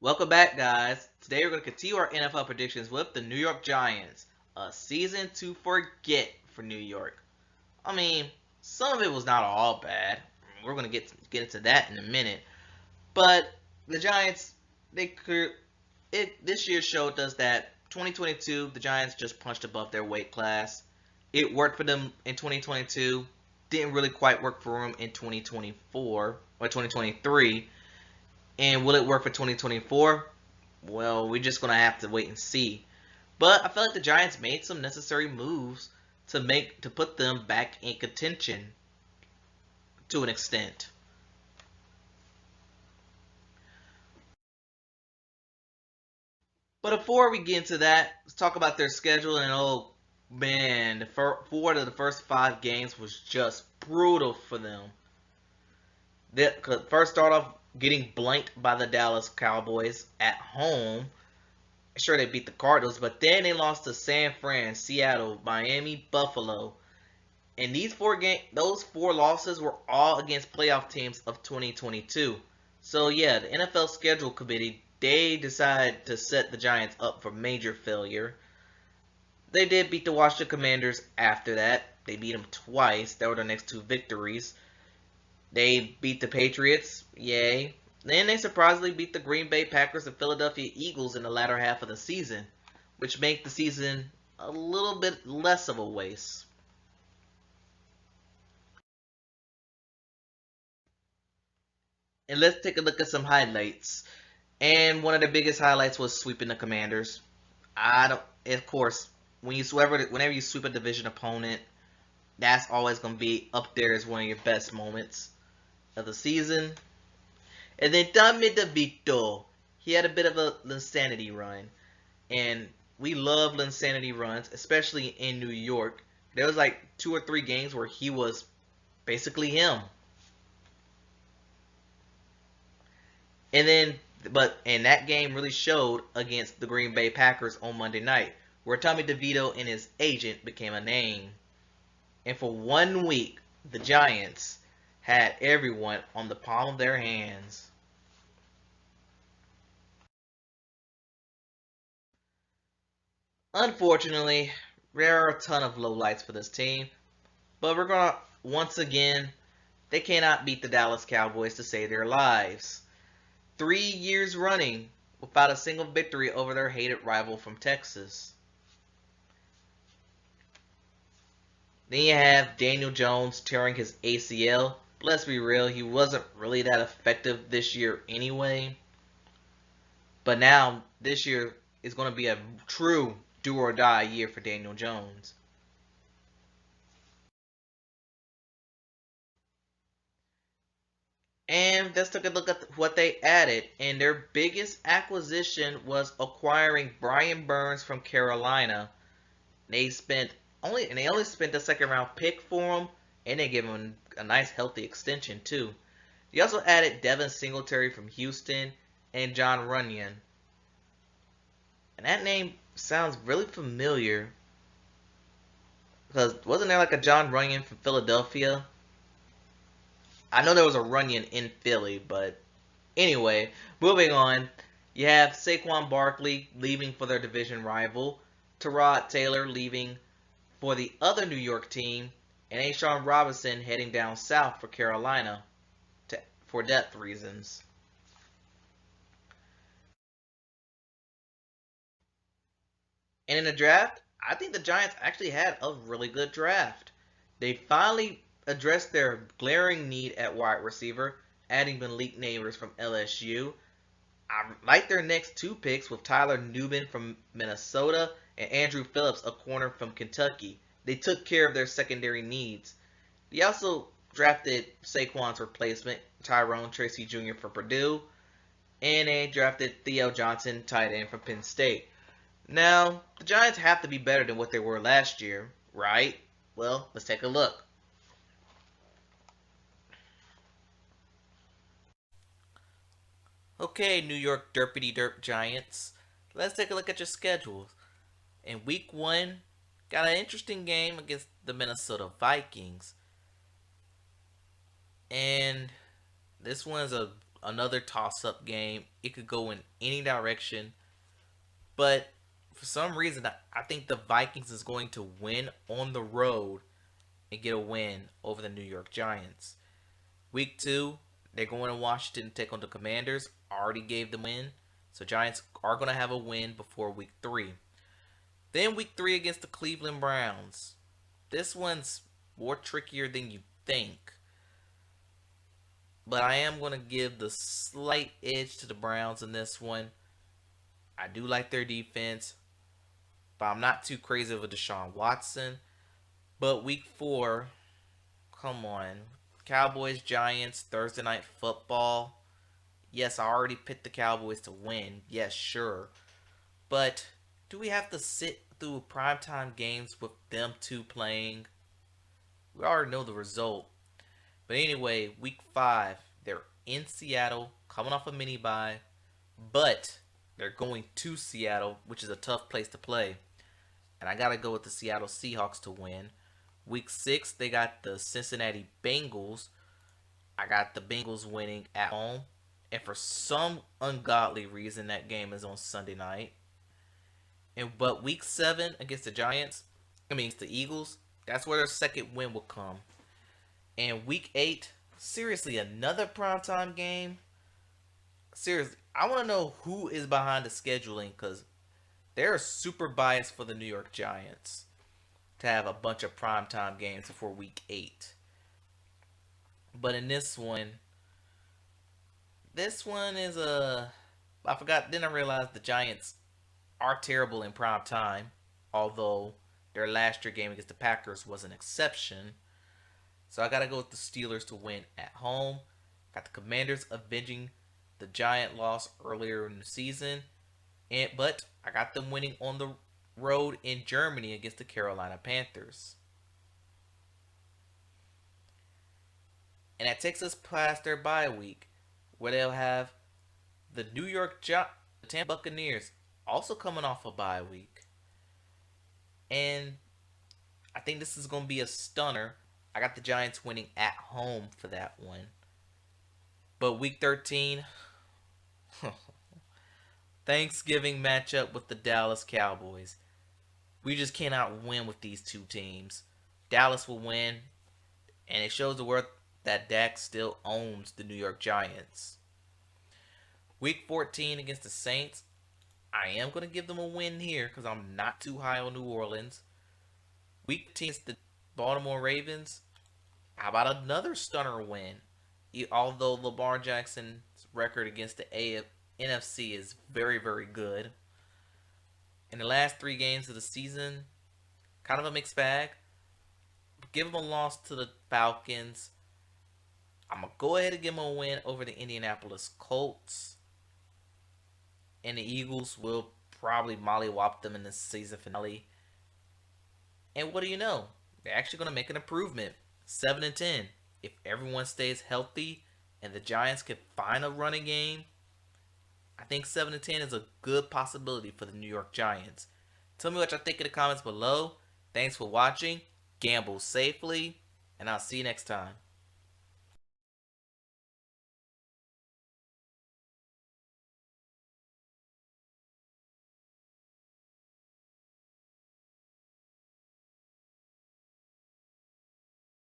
Welcome back, guys. Today we're going to continue our NFL predictions with the New York Giants. A season to forget for New York. I mean, some of it was not all bad. We're going to get into that in a minute. But the Giants, they could it this year showed us that 2022 the Giants just punched above their weight class. It worked for them in 2022. Didn't really quite work for them in 2024 or 2023. And will it work for 2024? Well, we're just gonna have to wait and see. But I feel like the Giants made some necessary moves to put them back in contention to an extent. But before we get into that, let's talk about their schedule. And oh man, four of the first 5 games was just brutal for them. They could first start off getting blanked by the Dallas Cowboys at home. Sure, they beat the Cardinals, but then they lost to San Fran, Seattle, Miami, Buffalo. And those 4 losses were all against playoff teams of 2022. So yeah, the NFL schedule committee, they decided to set the Giants up for major failure. They did beat the Washington Commanders after that. They beat them twice. That were their next 2 victories. They beat the Patriots, yay. Then they surprisingly beat the Green Bay Packers and Philadelphia Eagles in the latter half of the season, which made the season a little bit less of a waste. And let's take a look at some highlights. And one of the biggest highlights was sweeping the Commanders. I don't, of course, whenever you sweep a division opponent, that's always going to be up there as one of your best moments of the season. And then Tommy DeVito, he had a bit of a insanity run, and we love insanity runs, especially in New York. There was like 2 or 3 games where he was basically him. And that game really showed against the Green Bay Packers on Monday night, where Tommy DeVito and his agent became a name. And for 1 week, the Giants had everyone on the palm of their hands. Unfortunately, there are a ton of lowlights for this team, but we're gonna once again, they cannot beat the Dallas Cowboys to save their lives. 3 years running without a single victory over their hated rival from Texas. Then you have Daniel Jones tearing his ACL. But let's be real, he wasn't really that effective this year anyway. But now, this year is going to be a true do or die year for Daniel Jones. And let's take a look at what they added. And their biggest acquisition was acquiring Brian Burns from Carolina. They only spent a second round pick for him, and they gave him a nice healthy extension too. They also added Devin Singletary from Houston and John Runyon. And that name sounds really familiar because wasn't there like a John Runyon from Philadelphia? I know there was a Runyon in Philly, but anyway, moving on. You have Saquon Barkley leaving for their division rival, Tyrod Taylor leaving for the other New York team, and A'Shawn Robinson heading down south for Carolina for depth reasons. And in the draft, I think the Giants actually had a really good draft. They finally addressed their glaring need at wide receiver, adding Malik Neighbors from LSU. I like their next 2 picks with Tyler Nubin from Minnesota and Andrew Phillips, a corner from Kentucky. They took care of their secondary needs. They also drafted Saquon's replacement, Tyrone Tracy Jr. from Purdue, and they drafted Theo Johnson, tight end from Penn State. Now, the Giants have to be better than what they were last year, right? Well, let's take a look. Okay, New York Derpity Derp Giants. Let's take a look at your schedules. In week 1, got an interesting game against the Minnesota Vikings. And this one's a another toss-up game. It could go in any direction, but for some reason, I think the Vikings is going to win on the road and get a win over the New York Giants. Week 2, they're going to Washington to take on the Commanders. Already gave them win, so Giants are going to have a win before Week 3. Then Week 3 against the Cleveland Browns. This one's more trickier than you think. But I am going to give the slight edge to the Browns in this one. I do like their defense, but I'm not too crazy of a Deshaun Watson. But Week 4, come on. Cowboys, Giants, Thursday Night Football. Yes, I already picked the Cowboys to win. Yes, sure. But do we have to sit through primetime games with them two playing? We already know the result. But anyway, Week 5, they're in Seattle, coming off a mini bye, but they're going to Seattle, which is a tough place to play. And I got to go with the Seattle Seahawks to win. Week 6, they got the Cincinnati Bengals. I got the Bengals winning at home. And for some ungodly reason, that game is on Sunday night. But Week 7 against the the Eagles, that's where their second win will come. And Week 8, seriously, another primetime game? Seriously, I want to know who is behind the scheduling, because they're super biased for the New York Giants to have a bunch of primetime games before Week 8. But in this one is I forgot, then I realized the Giants are terrible in prime time, although their last year game against the Packers was an exception. So I got to go with the Steelers to win at home. Got the Commanders avenging the Giant loss earlier in the season. But I got them winning on the road in Germany against the Carolina Panthers. And that takes us past their bye week, where they'll have the Tampa Buccaneers also coming off a bye week. And I think this is going to be a stunner. I got the Giants winning at home for that one. But Week 13, Thanksgiving matchup with the Dallas Cowboys. We just cannot win with these two teams. Dallas will win, and it shows the world that Dak still owns the New York Giants. Week 14 against the Saints, I am going to give them a win here because I'm not too high on New Orleans. Week 15 against the Baltimore Ravens, how about another stunner win? Although Lamar Jackson's record against the NFC is very, very good. In the last 3 games of the season, kind of a mixed bag. Give them a loss to the Falcons. I'm going to go ahead and give them a win over the Indianapolis Colts. And the Eagles will probably mollywop them in the season finale. And what do you know? They're actually going to make an improvement. 7-10. If everyone stays healthy and the Giants can find a running game, I think 7-10 is a good possibility for the New York Giants. Tell me what y'all think in the comments below. Thanks for watching. Gamble safely, and I'll see you next time.